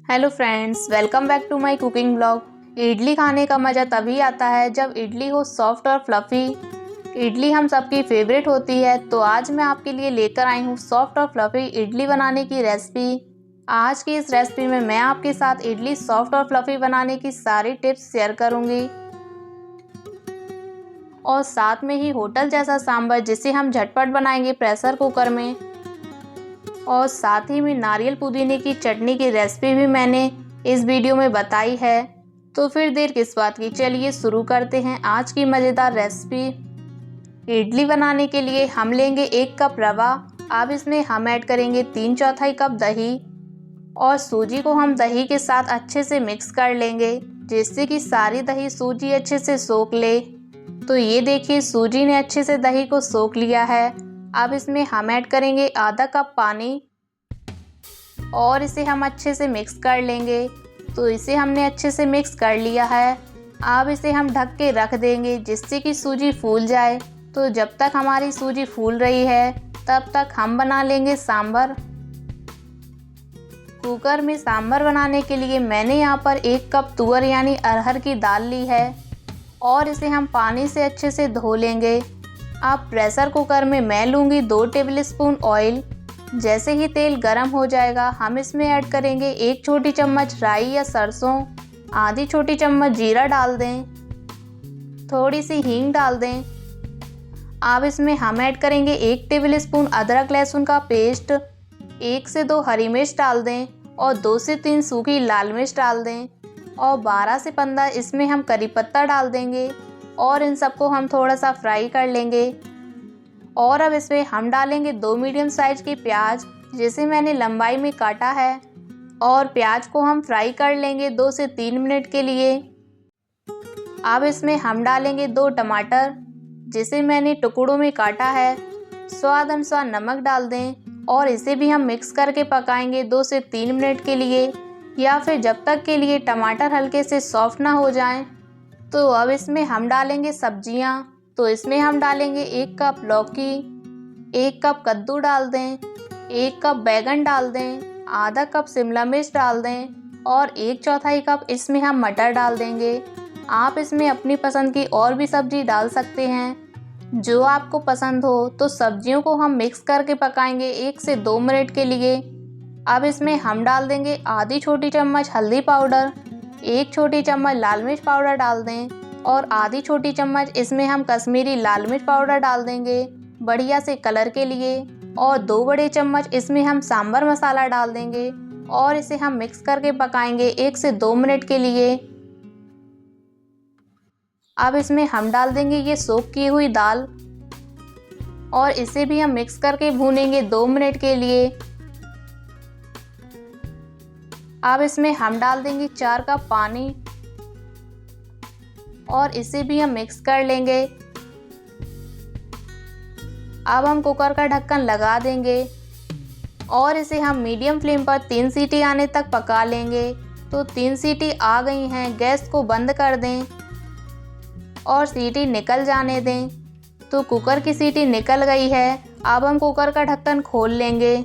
Hello friends, welcome back to my cooking blog. Idli खाने का मज़ा तभी आता है जब इडली हो सॉफ्ट और फ्लफ़ी। इडली हम सबकी फेवरेट होती है, तो आज मैं आपके लिए लेकर आई हूँ सॉफ्ट और फ्लफ़ी इडली बनाने की रेसिपी। आज की इस रेसिपी में मैं आपके साथ इडली सॉफ्ट और फ्लफ़ी बनाने की सारी टिप्स शेयर करूँगी और साथ में ही होटल जैसा सांभर जिसे हम झटपट बनाएंगे प्रेशर कुकर में। और साथ ही में नारियल पुदीने की चटनी की रेसिपी भी मैंने इस वीडियो में बताई है। तो फिर देर किस बात की, चलिए शुरू करते हैं आज की मज़ेदार रेसिपी। इडली बनाने के लिए हम लेंगे 1 कप रवा। अब इसमें हम ऐड करेंगे 3/4 कप दही और सूजी को हम दही के साथ अच्छे से मिक्स कर लेंगे जिससे कि सारी दही सूजी अच्छे से सोख ले। तो ये देखिए, सूजी ने अच्छे से दही को सोख लिया है। अब इसमें हम ऐड करेंगे आधा कप पानी और इसे हम अच्छे से मिक्स कर लेंगे। तो इसे हमने अच्छे से मिक्स कर लिया है। अब इसे हम ढक के रख देंगे जिससे कि सूजी फूल जाए। तो जब तक हमारी सूजी फूल रही है तब तक हम बना लेंगे सांभर। कुकर में सांभर बनाने के लिए मैंने यहाँ पर 1 कप तुअर यानी अरहर की दाल ली है और इसे हम पानी से अच्छे से धो लेंगे। अब प्रेशर कुकर में मैं लूँगी 2 टेबलस्पून ऑयल। जैसे ही तेल गर्म हो जाएगा हम इसमें ऐड करेंगे 1 छोटी चम्मच राई या सरसों, आधी छोटी चम्मच जीरा डाल दें, थोड़ी सी हींग डाल दें। अब इसमें हम ऐड करेंगे 1 टेबलस्पून अदरक लहसुन का पेस्ट, 1 से 2 हरी मिर्च डाल दें और 2 से 3 सूखी लाल मिर्च डाल दें और 12 से 15 इसमें हम करी पत्ता डाल देंगे और इन सबको हम थोड़ा सा फ्राई कर लेंगे। और अब इसमें हम डालेंगे 2 मीडियम साइज के प्याज जिसे मैंने लंबाई में काटा है और प्याज को हम फ्राई कर लेंगे 2 से 3 मिनट के लिए। अब इसमें हम डालेंगे 2 टमाटर जिसे मैंने टुकड़ों में काटा है। स्वाद अनुसार नमक डाल दें और इसे भी हम मिक्स करके पकाएंगे 2 से 3 मिनट के लिए या फिर जब तक के लिए टमाटर हल्के से सॉफ्ट ना हो जाएं। तो अब इसमें हम डालेंगे सब्जियां। तो इसमें हम डालेंगे 1 कप लौकी, 1 कप कद्दू डाल दें, 1 कप बैगन डाल दें, आधा कप शिमला मिर्च डाल दें और 1/4 कप इसमें हम मटर डाल देंगे। आप इसमें अपनी पसंद की और भी सब्जी डाल सकते हैं जो आपको पसंद हो। तो सब्जियों को हम मिक्स करके पकाएंगे 1 से 2 मिनट के लिए। अब इसमें हम डाल देंगे आधी छोटी चम्मच हल्दी पाउडर, 1 छोटी चम्मच लाल मिर्च पाउडर डाल दें और आधी छोटी चम्मच इसमें हम कश्मीरी लाल मिर्च पाउडर डाल देंगे बढ़िया से कलर के लिए और 2 बड़े चम्मच इसमें हम सांभर मसाला डाल देंगे और इसे हम मिक्स करके पकाएंगे 1 से 2 मिनट के लिए। अब इसमें हम डाल देंगे ये सोक की हुई दाल और इसे भी हम मिक्स करके भूनेंगे 2 मिनट के लिए। अब इसमें हम डाल देंगे 4 कप पानी और इसे भी हम मिक्स कर लेंगे। अब हम कुकर का ढक्कन लगा देंगे और इसे हम मीडियम फ्लेम पर 3 सीटी आने तक पका लेंगे। तो 3 सीटी आ गई हैं, गैस को बंद कर दें और सीटी निकल जाने दें। तो कुकर की सीटी निकल गई है। अब हम कुकर का ढक्कन खोल लेंगे।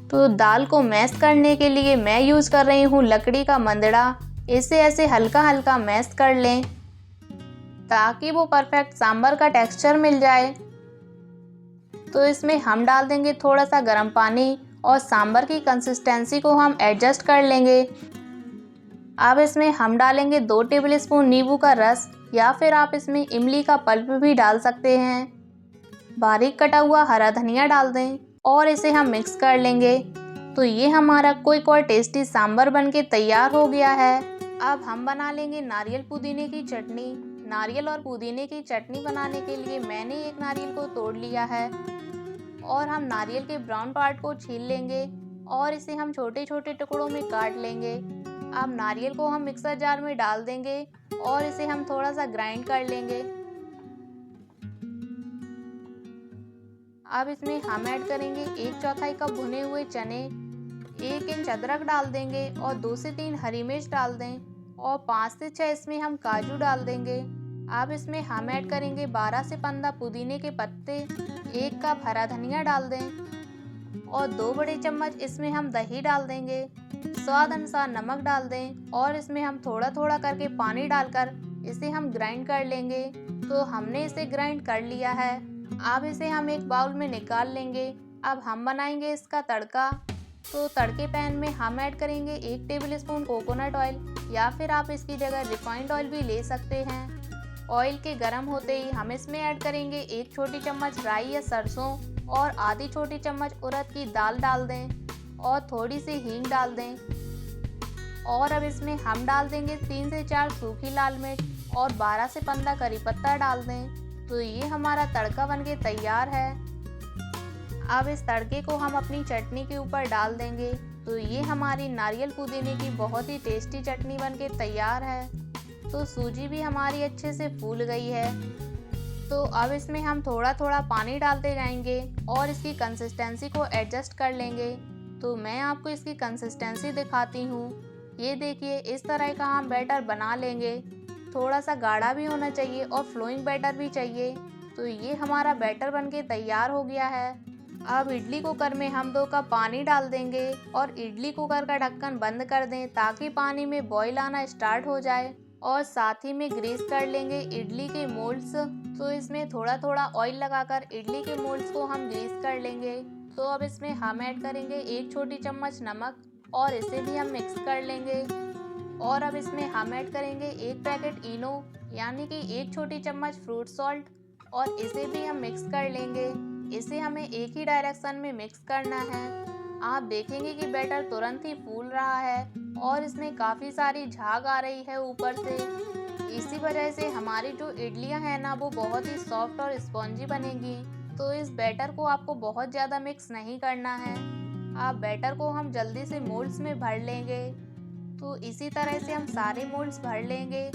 तो दाल को मैश करने के लिए मैं यूज़ कर रही हूँ लकड़ी का मंदड़ा। इसे ऐसे हल्का हल्का मैश कर लें ताकि वो परफेक्ट सांभर का टेक्सचर मिल जाए। तो इसमें हम डाल देंगे थोड़ा सा गर्म पानी और सांभर की कंसिस्टेंसी को हम एडजस्ट कर लेंगे। अब इसमें हम डालेंगे 2 टेबलस्पून नींबू का रस या फिर आप इसमें इमली का पल्प भी डाल सकते हैं। बारीक कटा हुआ हरा धनिया डाल दें और इसे हम मिक्स कर लेंगे। तो ये हमारा क्विक और टेस्टी सांभर बनके तैयार हो गया है। अब हम बना लेंगे नारियल पुदीने की चटनी। नारियल और पुदीने की चटनी बनाने के लिए मैंने एक नारियल को तोड़ लिया है और हम नारियल के ब्राउन पार्ट को छील लेंगे और इसे हम छोटे छोटे टुकड़ों में काट लेंगे। अब नारियल को हम मिक्सर जार में डाल देंगे और इसे हम थोड़ा सा ग्राइंड कर लेंगे। अब इसमें हम ऐड करेंगे 1/4 कप भुने हुए चने, 1 इंच अदरक डाल देंगे और 2 से 3 हरी मिर्च डाल दें और 5 से 6 इसमें हम काजू डाल देंगे। अब इसमें हम ऐड करेंगे 12 से 15 पुदीने के पत्ते, 1 कप हरा धनिया डाल दें और 2 बड़े चम्मच इसमें हम दही डाल देंगे स्वाद अनुसार नमक डाल दें और इसमें हम थोड़ा थोड़ा करके पानी डालकर इसे हम ग्राइंड कर लेंगे। तो हमने इसे ग्राइंड कर लिया है। अब इसे हम एक बाउल में निकाल लेंगे। अब हम बनाएंगे इसका तड़का। तो तड़के पैन में हम ऐड करेंगे 1 टेबल स्पून कोकोनट ऑयल, या फिर आप इसकी जगह रिफाइंड ऑयल भी ले सकते हैं। ऑयल के गर्म होते ही हम इसमें ऐड करेंगे 1 छोटी चम्मच राई या सरसों और आधी छोटी चम्मच उड़द की दाल डाल दें और थोड़ी सी हींग डाल दें। और अब इसमें हम डाल देंगे 3 से 4 सूखी लाल मिर्च और 12 से 15 करी पत्ता डाल दें। तो ये हमारा तड़का बनके तैयार है। अब इस तड़के को हम अपनी चटनी के ऊपर डाल देंगे। तो ये हमारी नारियल पुदीने की बहुत ही टेस्टी चटनी बनके तैयार है। तो सूजी भी हमारी अच्छे से फूल गई है। तो अब इसमें हम थोड़ा थोड़ा पानी डालते जाएंगे और इसकी कंसिस्टेंसी को एडजस्ट कर लेंगे। तो मैं आपको इसकी कंसिस्टेंसी दिखाती हूँ। ये देखिए, इस तरह का हम बैटर बना लेंगे। थोड़ा सा गाढ़ा भी होना चाहिए और फ्लोइंग बैटर भी चाहिए। तो ये हमारा बैटर बनके तैयार हो गया है। अब इडली कुकर में हम 2 कप पानी डाल देंगे और इडली कुकर का ढक्कन बंद कर दें ताकि पानी में बॉईल आना स्टार्ट हो जाए। और साथ ही में ग्रीस कर लेंगे इडली के मोल्ड्स। तो इसमें थोड़ा थोड़ा ऑयल लगाकर इडली के मोल्ड्स को हम ग्रीस कर लेंगे। तो अब इसमें हम ऐड करेंगे 1 छोटी चम्मच नमक और इसे भी हम मिक्स कर लेंगे। और अब इसमें हम ऐड करेंगे 1 पैकेट इनो, यानी कि 1 छोटी चम्मच फ्रूट सॉल्ट, और इसे भी हम मिक्स कर लेंगे। इसे हमें एक ही डायरेक्शन में मिक्स करना है। आप देखेंगे कि बैटर तुरंत ही फूल रहा है और इसमें काफ़ी सारी झाग आ रही है ऊपर से। इसी वजह से हमारी जो इडलियां हैं ना, वो बहुत ही सॉफ्ट और स्पॉन्जी बनेगी। तो इस बैटर को आपको बहुत ज़्यादा मिक्स नहीं करना है। आप बैटर को हम जल्दी से मोल्ड्स में भर लेंगे। तो इसी तरह से हम सारे मोल्ड्स भर लेंगे।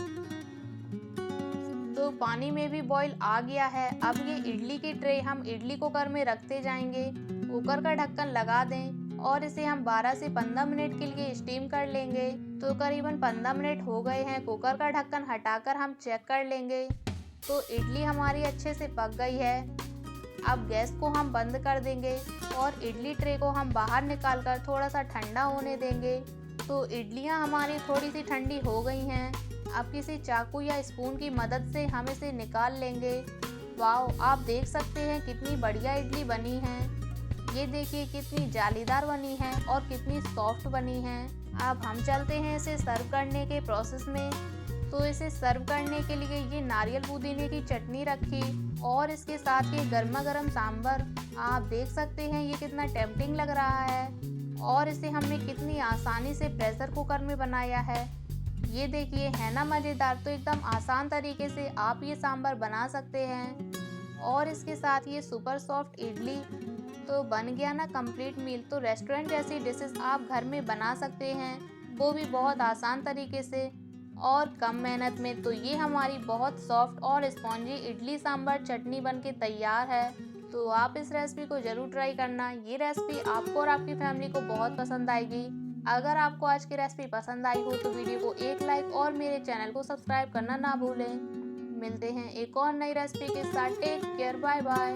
तो पानी में भी बॉईल आ गया है। अब ये इडली की ट्रे हम इडली कुकर में रखते जाएंगे। कुकर का ढक्कन लगा दें और इसे हम 12 से 15 मिनट के लिए स्टीम कर लेंगे। तो करीबन 15 मिनट हो गए हैं। कुकर का ढक्कन हटाकर हम चेक कर लेंगे। तो इडली हमारी अच्छे से पक गई है। अब गैस को हम बंद कर देंगे और इडली ट्रे को हम बाहर निकाल कर थोड़ा सा ठंडा होने देंगे। तो इडलियां हमारी थोड़ी सी ठंडी हो गई हैं। अब किसी चाकू या स्पून की मदद से हम इसे निकाल लेंगे। वाह, आप देख सकते हैं कितनी बढ़िया इडली बनी है। ये देखिए कितनी जालीदार बनी है और कितनी सॉफ्ट बनी है। अब हम चलते हैं इसे सर्व करने के प्रोसेस में। तो इसे सर्व करने के लिए ये नारियल पुदीने की चटनी रखी और इसके साथ ये गर्मा गर्म सांभर। आप देख सकते हैं ये कितना टेम्पटिंग लग रहा है और इसे हमने कितनी आसानी से प्रेशर कुकर में बनाया है। ये देखिए, है ना मज़ेदार। तो एकदम आसान तरीके से आप ये सांभर बना सकते हैं और इसके साथ ये सुपर सॉफ्ट इडली। तो बन गया ना कंप्लीट मील। तो रेस्टोरेंट जैसी डिशेस आप घर में बना सकते हैं, वो भी बहुत आसान तरीके से और कम मेहनत में। तो ये हमारी बहुत सॉफ्ट और स्पॉन्जी इडली सांभर चटनी बनके तैयार है। तो आप इस रेसिपी को ज़रूर ट्राई करना। ये रेसिपी आपको और आपकी फैमिली को बहुत पसंद आएगी। अगर आपको आज की रेसिपी पसंद आई हो तो वीडियो को एक लाइक और मेरे चैनल को सब्सक्राइब करना ना भूलें। मिलते हैं एक और नई रेसिपी के साथ। Take care, bye bye.